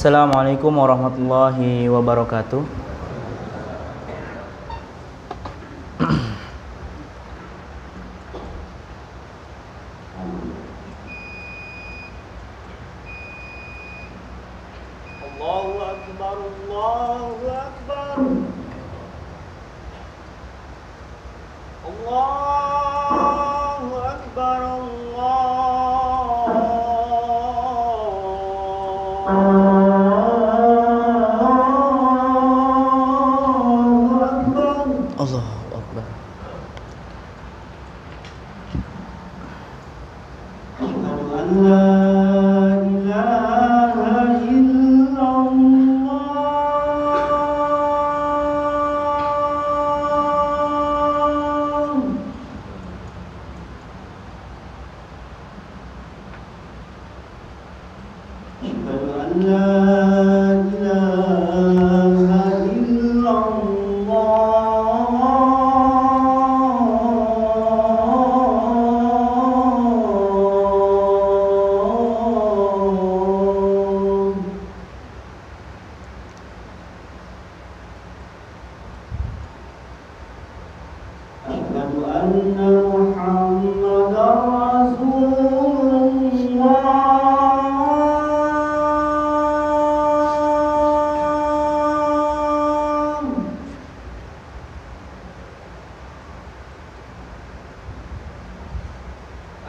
Assalamualaikum warahmatullahi wabarakatuh. Allahu Akbar, Allahu Akbar. Allahu Akbar, Allahu Akbar. Asyhadu an la ilaha illallah. Asyhadu an la ilaha illallah. Asyhadu anna Muhammadar Rasulullah.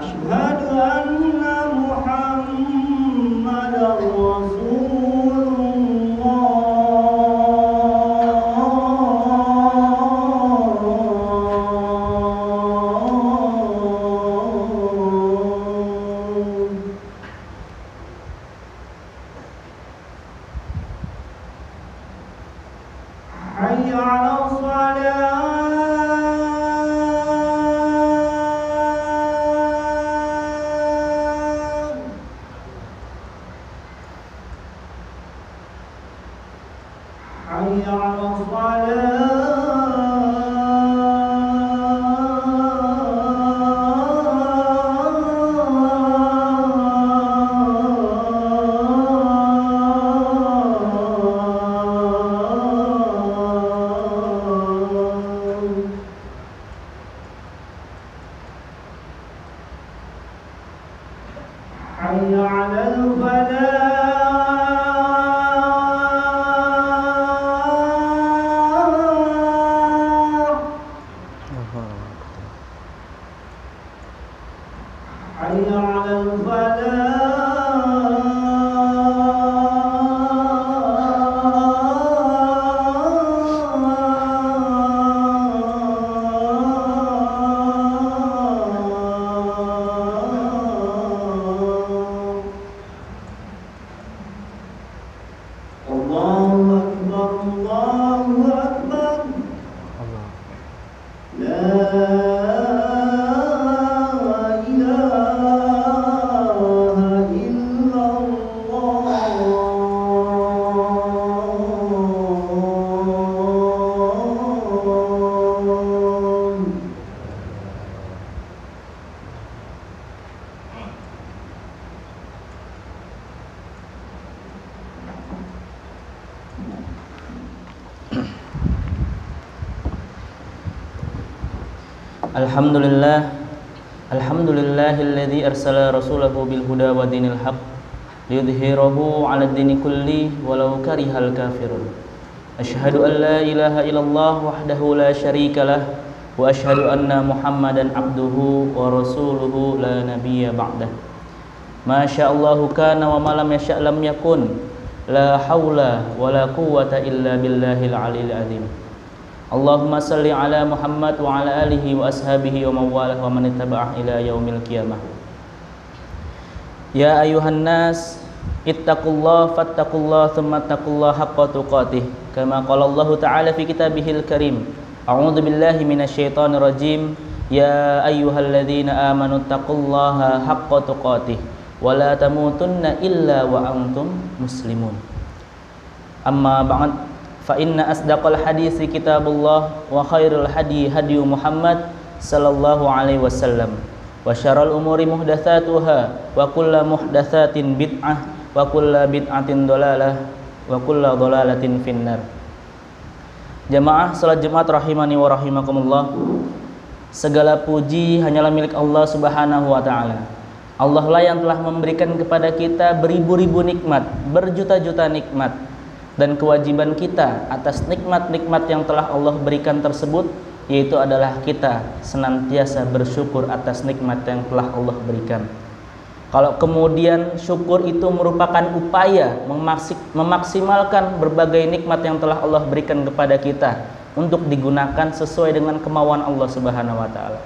Asyhadu anna Muhammadar Rasulullah. Hayya 'ala shalah. Hayya 'ala shalah. Hayya 'alal falah. Hayya 'alal falah. Allahu Akbar, Allahu Akbar. La ilaha illallah. Alhamdulillahilladzi arsala rasulahu bil huda wa dinil haqq liyudhhirahu 'alad dini kulli walau karihal kafirun. Asyhadu an la ilaha illallah wahdahu la syarikalah wa asyhadu anna Muhammadan abduhu wa rasuluhu la nabiyya ba'dah. Ma sya'allahu kana wa ma lam yasha' lam yakun. La haula wa la quwwata illa billahil 'aliyyil 'azim. Allahumma salli ala Muhammad wa ala alihi wa ashabihi wa mawalah wa man ittaba'ah ila yaumil qiyamah. Ya ayuhan nas ittaqullah fattaqullah thumma ittaqullah haqqa tuqatih kama qala Allah ta'ala fi kitabihil karim. A'udzu billahi minasyaitonir rajim. Ya ayyuhalladzina amanu ittaqullaha haqqa tuqatih wa la tamutunna illa wa antum muslimun. Amma ba'd. Fa inna asdaqal hadisi kitabullah wa khairul hadi hadi Muhammad sallallahu alaihi wasallam wa syarrul umuri muhdatsatuha wa kullu muhdatsatin bid'ah wa kullu bid'atin dhalalah wa kullu dhalalatin finnar. Jamaah salat Jumat rahimani wa rahimakumullah. Segala puji hanyalah milik Allah Subhanahu wa taala. Allah lah yang telah memberikan kepada kita beribu-ribu nikmat, berjuta-juta nikmat, dan kewajiban kita atas nikmat-nikmat yang telah Allah berikan tersebut yaitu adalah kita senantiasa bersyukur atas nikmat yang telah Allah berikan. Kalau kemudian syukur itu merupakan upaya memaksimalkan berbagai nikmat yang telah Allah berikan kepada kita untuk digunakan sesuai dengan kemauan Allah Subhanahu wa taala.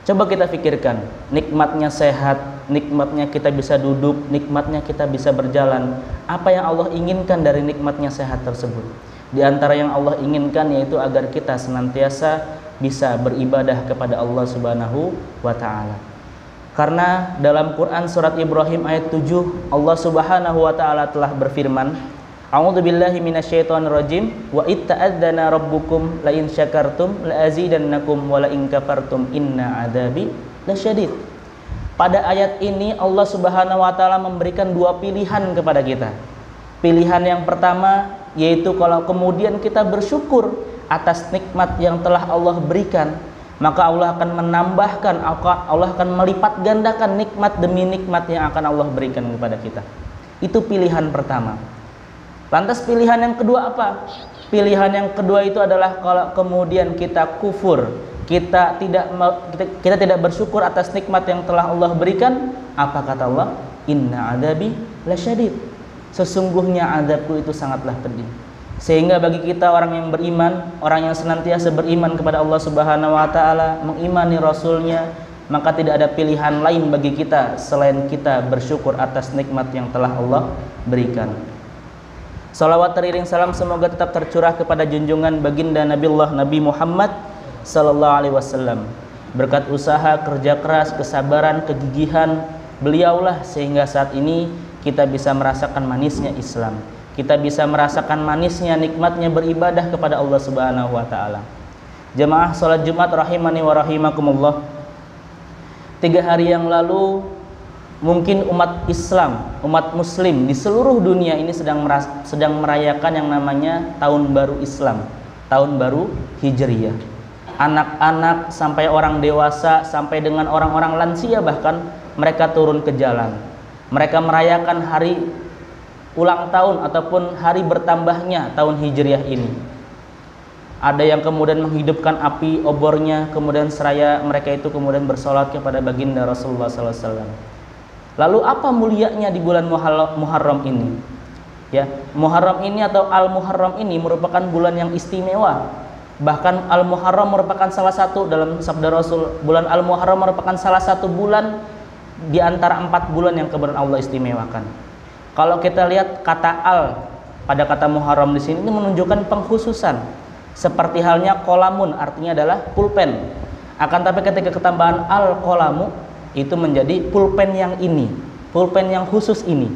Coba kita pikirkan, nikmatnya sehat, nikmatnya kita bisa duduk, nikmatnya kita bisa berjalan. Apa yang Allah inginkan dari nikmatnya sehat tersebut? Di antara yang Allah inginkan yaitu agar kita senantiasa bisa beribadah kepada Allah Subhanahu wa taala. Karena dalam Quran surat Ibrahim ayat 7 Allah Subhanahu wa taala telah berfirman, A'udzubillahi minasyaitonirrajim wa itta'adzana rabbukum la in syakartum la azidannakum wa la in kafartum inna adzabi lasyadid. Pada ayat ini Allah Subhanahu wa taala memberikan dua pilihan kepada kita. Pilihan yang pertama yaitu kalau kemudian kita bersyukur atas nikmat yang telah Allah berikan, maka Allah akan menambahkan, Allah akan melipat gandakan nikmat demi nikmat yang akan Allah berikan kepada kita. Itu pilihan pertama. Lantas pilihan yang kedua apa? Pilihan yang kedua itu adalah kalau kemudian kita kufur, kita tidak bersyukur atas nikmat yang telah Allah berikan. Apa kata Allah? Inna adzabi lasyadid. Sesungguhnya azabku itu sangatlah pedih. Sehingga bagi kita orang yang beriman, orang yang senantiasa beriman kepada Allah Subhanahu wa taala, mengimani Rasulnya, maka tidak ada pilihan lain bagi kita selain kita bersyukur atas nikmat yang telah Allah berikan. Salawat teriring salam semoga tetap tercurah kepada junjungan baginda Nabiullah Nabi Muhammad sallallahu alaihi wasallam. Berkat usaha, kerja keras, kesabaran, kegigihan beliaulah sehingga saat ini kita bisa merasakan manisnya Islam. Kita bisa merasakan manisnya nikmatnya beribadah kepada Allah Subhanahu wa taala. Jamaah salat Jumat rahimani wa rahimakumullah. 3 hari yang lalu mungkin umat Islam, umat muslim di seluruh dunia ini sedang merayakan yang namanya Tahun Baru Islam, Tahun Baru Hijriyah. Anak-anak sampai orang dewasa, sampai dengan orang-orang lansia bahkan mereka turun ke jalan. Mereka merayakan hari ulang tahun ataupun hari bertambahnya tahun Hijriah ini. Ada yang kemudian menghidupkan api obornya, kemudian seraya mereka itu kemudian bersolat kepada baginda Rasulullah SAW. Lalu apa mulianya di bulan Muharram ini? Ya, Muharram ini atau Al-Muharram ini merupakan bulan yang istimewa. Bahkan Al-Muharram merupakan salah satu dalam sabda Rasul, bulan Al-Muharram merupakan salah satu bulan di antara 4 bulan yang kemudian Allah istimewakan. Kalau kita lihat kata al pada kata Muharram di sini ini menunjukkan pengkhususan. Seperti halnya kolamun artinya adalah pulpen. Akan tapi ketika ketambahan al kolamu itu menjadi pulpen yang ini, pulpen yang khusus ini.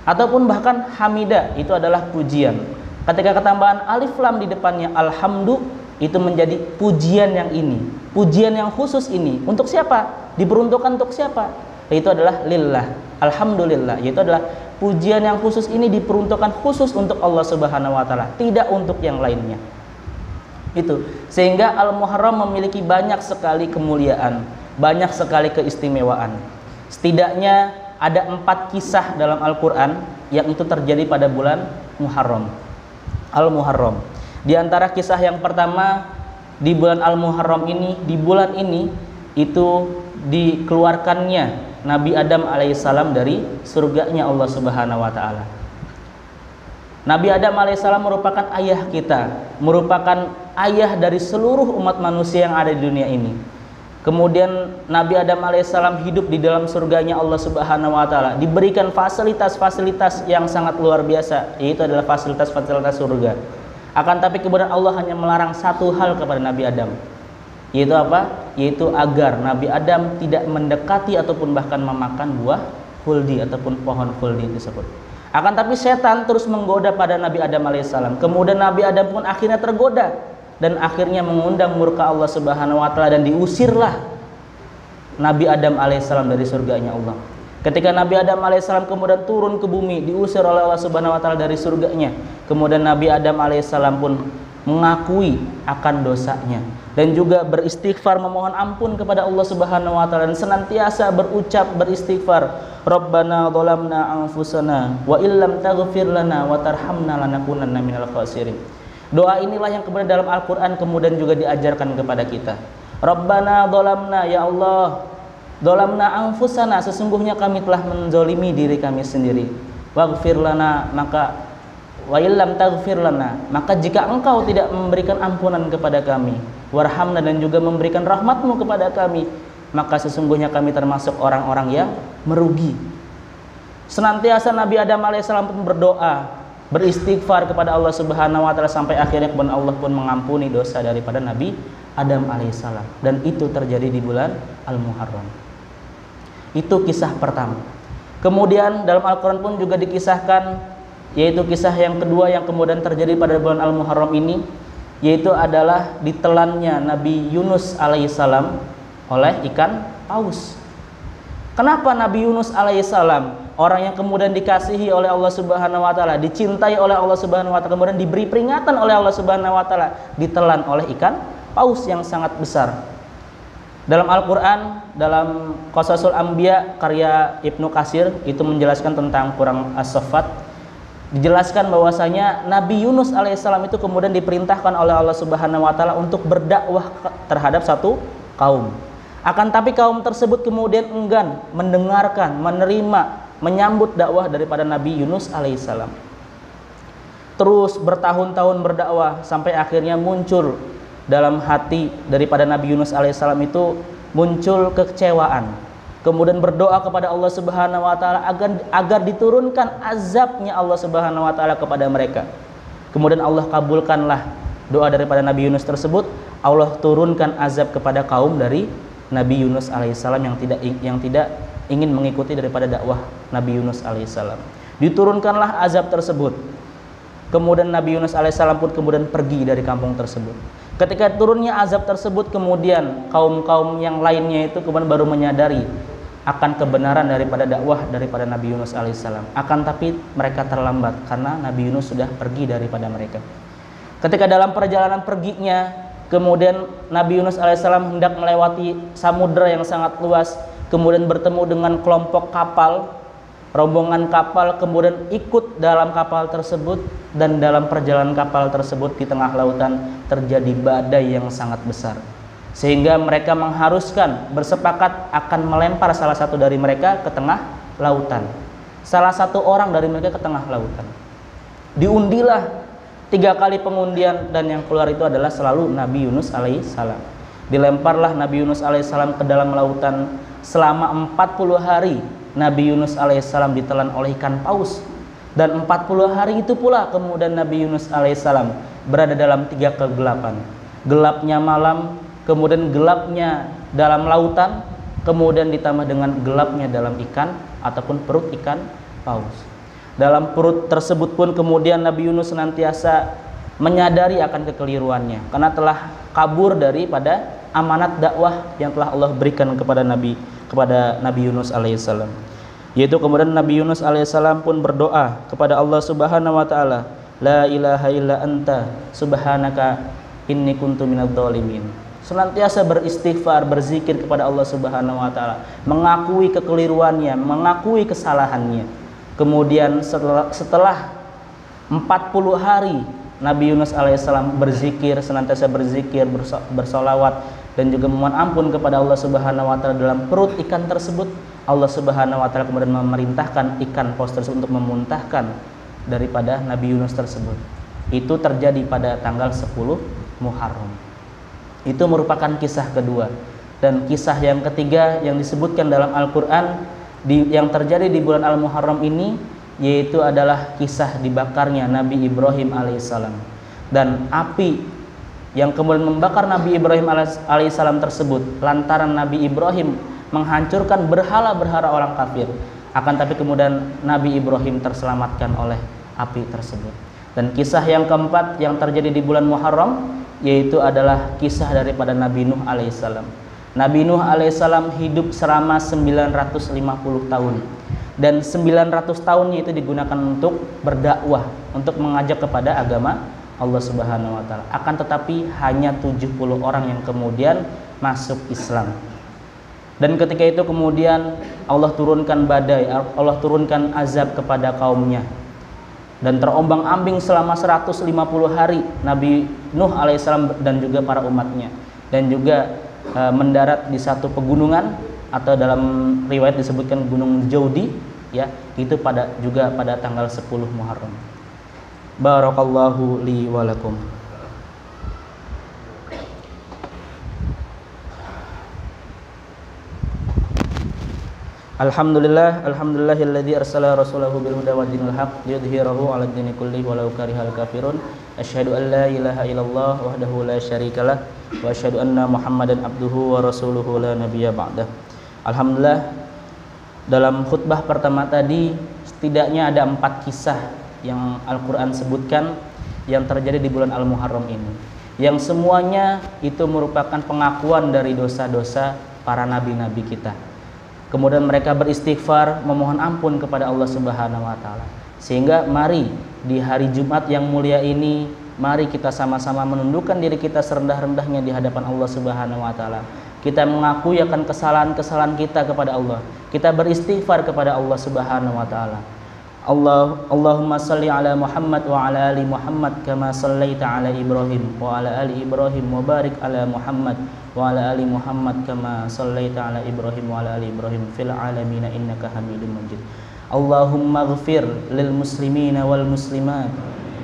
Ataupun bahkan hamida itu adalah pujian. Ketika ketambahan alif lam di depannya alhamdu itu menjadi pujian yang ini, pujian yang khusus ini. Untuk siapa? Diperuntukkan untuk siapa? Itu adalah lillah, alhamdulillah. Yaitu adalah pujian yang khusus ini diperuntukkan khusus untuk Allah Subhanahu wa taala, tidak untuk yang lainnya. Itu sehingga Al-Muharram memiliki banyak sekali kemuliaan, banyak sekali keistimewaan. Setidaknya ada 4 kisah dalam Al-Quran yang itu terjadi pada bulan Muharram, Al-Muharram. Di antara kisah yang pertama di bulan Al-Muharram ini, di bulan ini itu dikeluarkannya Nabi Adam alaihissalam dari surganya Allah Subhanahu wa taala. Nabi Adam alaihissalam merupakan ayah kita, merupakan ayah dari seluruh umat manusia yang ada di dunia ini. Kemudian Nabi Adam alaihissalam hidup di dalam surganya Allah Subhanahu wa taala, diberikan fasilitas-fasilitas yang sangat luar biasa, yaitu adalah fasilitas-fasilitas surga. Akan tapi kemudian Allah hanya melarang satu hal kepada Nabi Adam, yaitu apa? Yaitu agar Nabi Adam tidak mendekati ataupun bahkan memakan buah khuldi ataupun pohon khuldi tersebut. Akan tapi setan terus menggoda pada Nabi Adam alaihissalam. Kemudian Nabi Adam pun akhirnya tergoda dan akhirnya mengundang murka Allah Subhanahu wa taala dan diusirlah Nabi Adam alaihissalam dari surganya Allah. Ketika Nabi Adam alaihissalam kemudian turun ke bumi, diusir oleh Allah Subhanahu wa taala dari surganya, kemudian Nabi Adam alaihissalam pun mengakui akan dosanya dan juga beristighfar memohon ampun kepada Allah Subhanahu wa taala dan senantiasa berucap beristighfar, Rabbana dhalamna anfusana wa illam taghfir lana wa tarhamna lanakunanna minal khasirin. Doa inilah yang kemudian dalam Al-Qur'an kemudian juga diajarkan kepada kita. Rabbana dhalamna, ya Allah, dhalamna anfusana, sesungguhnya kami telah menzolimi diri kami sendiri. Waghfir lana, maka wa illam taghfir lana, maka jika engkau tidak memberikan ampunan kepada kami, warhamna, dan juga memberikan rahmatmu kepada kami, maka sesungguhnya kami termasuk orang-orang yang merugi. Senantiasa Nabi Adam alaihissalam pun berdoa, beristighfar kepada Allah Subhanahu wa taala sampai akhirnya kemudian Allah pun mengampuni dosa daripada Nabi Adam alaihissalam, dan itu terjadi di bulan Al-Muharram. Itu kisah pertama. Kemudian dalam Al-Quran pun juga dikisahkan, yaitu kisah yang kedua yang kemudian terjadi pada bulan Al-Muharram ini, yaitu adalah ditelannya Nabi Yunus alaihissalam oleh ikan paus. Kenapa Nabi Yunus alaihissalam, orang yang kemudian dikasihi oleh Allah Subhanahu wa taala, dicintai oleh Allah Subhanahu wa taala, kemudian diberi peringatan oleh Allah Subhanahu wa taala, ditelan oleh ikan paus yang sangat besar? Dalam Al-Quran, dalam Qasasul Anbiya karya Ibnu Katsir, itu menjelaskan tentang Quran As-Saffat, dijelaskan bahwasanya Nabi Yunus alaihissalam itu kemudian diperintahkan oleh Allah Subhanahu wa taala untuk berdakwah terhadap satu kaum. Akan tapi kaum tersebut kemudian enggan mendengarkan, menerima, menyambut dakwah daripada Nabi Yunus alaihissalam. Terus bertahun-tahun berdakwah sampai akhirnya muncul dalam hati daripada Nabi Yunus alaihissalam itu muncul kekecewaan. Kemudian berdoa kepada Allah Subhanahu wa taala agar diturunkan azabnya Allah Subhanahu wa taala kepada mereka. Kemudian Allah kabulkanlah doa daripada Nabi Yunus tersebut. Allah turunkan azab kepada kaum dari Nabi Yunus alaihissalam yang tidak ingin mengikuti daripada dakwah Nabi Yunus alaihissalam. Diturunkanlah azab tersebut. Kemudian Nabi Yunus alaihissalam pun kemudian pergi dari kampung tersebut. Ketika turunnya azab tersebut, kemudian kaum-kaum yang lainnya itu kemudian baru menyadari akan kebenaran daripada dakwah daripada Nabi Yunus alaihissalam. Akan tapi mereka terlambat karena Nabi Yunus sudah pergi daripada mereka. Ketika dalam perjalanan perginya, kemudian Nabi Yunus alaihissalam hendak melewati samudera yang sangat luas, kemudian bertemu dengan kelompok kapal, rombongan kapal, kemudian ikut dalam kapal tersebut, dan dalam perjalanan kapal tersebut di tengah lautan terjadi badai yang sangat besar, sehingga mereka mengharuskan bersepakat akan melempar salah satu dari mereka ke tengah lautan. Salah satu orang dari mereka ke tengah lautan. Diundilah 3 kali pengundian, dan yang keluar itu adalah selalu Nabi Yunus alaihissalam. Dilemparlah Nabi Yunus alaihissalam ke dalam lautan. Selama 40 hari Nabi Yunus alaihissalam ditelan oleh ikan paus, dan 40 hari itu pula kemudian Nabi Yunus alaihissalam berada dalam 3 kegelapan. Gelapnya malam, kemudian gelapnya dalam lautan, kemudian ditambah dengan gelapnya dalam ikan ataupun perut ikan paus. Dalam perut tersebut pun kemudian Nabi Yunus senantiasa menyadari akan kekeliruannya karena telah kabur daripada amanat dakwah yang telah Allah berikan kepada Nabi Yunus alaihissalam. Yaitu kemudian Nabi Yunus alaihissalam pun berdoa kepada Allah Subhanahu wa taala, la ilaha illa anta subhanaka inni kuntu minadz dzalimin. Senantiasa beristighfar, berzikir kepada Allah Subhanahu wa taala, mengakui kekeliruannya, mengakui kesalahannya. Kemudian setelah 40 hari Nabi Yunus alaihissalam berzikir, senantiasa berzikir, bersolawat, dan juga memohon ampun kepada Allah Subhanahu wa taala dalam perut ikan tersebut, Allah Subhanahu wa taala kemudian memerintahkan ikan paus tersebut untuk memuntahkan daripada Nabi Yunus tersebut. Itu terjadi pada tanggal 10 Muharram. Itu merupakan kisah kedua. Dan kisah yang ketiga yang disebutkan dalam Al-Quran yang terjadi di bulan Al-Muharram ini, yaitu adalah kisah dibakarnya Nabi Ibrahim alaihissalam. Dan api yang kemudian membakar Nabi Ibrahim alaihissalam tersebut lantaran Nabi Ibrahim menghancurkan berhala-berhala orang kafir. Akan tapi kemudian Nabi Ibrahim terselamatkan oleh api tersebut. Dan kisah yang keempat yang terjadi di bulan Muharram, yaitu adalah kisah daripada Nabi Nuh alaihissalam. Nabi Nuh alaihissalam hidup selama 950 tahun. Dan 900 tahunnya itu digunakan untuk berdakwah, untuk mengajak kepada agama Allah Subhanahu wa taala. Akan tetapi hanya 70 orang yang kemudian masuk Islam. Dan ketika itu kemudian Allah turunkan badai, Allah turunkan azab kepada kaumnya. Dan terombang-ambing selama 150 hari Nabi Nuh alaihissalam dan juga para umatnya. Dan juga mendarat di satu pegunungan, atau dalam riwayat disebutkan Gunung Jaudi, ya, itu juga pada tanggal 10 Muharram. Barakallahu li wa lakum. Alhamdulillahilladzi arsala rasulahu bil huda wa dinil haq liyudhhirahu 'alad dini kullihi walau karihal kafirun. Asyhadu an la ilaha illallah wahdahu la syarikalah wa asyhadu anna Muhammadan abduhu wa rasuluhu la nabiyya ba'dah. Alhamdulillah, dalam khutbah pertama tadi setidaknya ada 4 kisah yang Al-Qur'an sebutkan yang terjadi di bulan Al-Muharram ini, yang semuanya itu merupakan pengakuan dari dosa-dosa para nabi-nabi kita. Kemudian mereka beristighfar, memohon ampun kepada Allah Subhanahu wa taala. Sehingga mari di hari Jumat yang mulia ini, mari kita sama-sama menundukkan diri kita serendah-rendahnya di hadapan Allah Subhanahu wa taala. Kita mengakui akan kesalahan-kesalahan kita kepada Allah. Kita beristighfar kepada Allah Subhanahu wa taala. Allahumma salli ala Muhammad wa ala ali Muhammad kama sallaita ala Ibrahim wa ala ali Ibrahim wa barik ala Muhammad wa ala ali Muhammad kama sallaita ala Ibrahim wa ala ali Ibrahim fil alamin innaka Hamidum Majid. Allahumma ighfir lil muslimina wal muslimat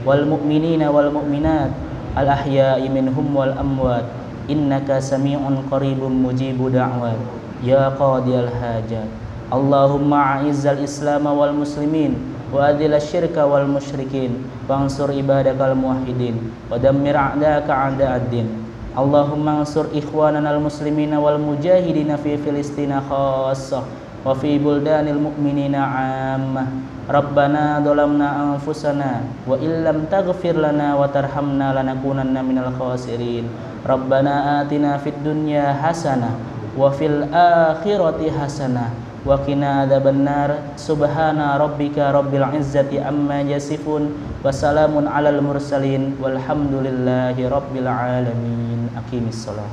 wal mu'minina wal mu'minat al ahya'i minhum wal amwat innaka sami'un qaribun mujibu da'wat ya qadiyal hajat. Allahumma a'izzal islam wal muslimin wa adhil syirka wal musyrikin wansur ibadakal muwahhidin wa dammir a'daka a'da'ad-din. Allahumma ansur ikhwanana al muslimina wal mujahidina fi Filistina khassah wa fi buldanil mu'minina 'ammah. Rabbana dhalamna anfusana wa illam taghfir lana wa tarhamna lanakunanna minal khasirin. Rabbana atina fid dunya hasanah wa fil akhirati hasanah wa qina adzabannar. Subhana rabbika rabbil izzati amma yasifun wa salamun alal mursalin walhamdulillahi rabbil alamin. Aqimis shalah.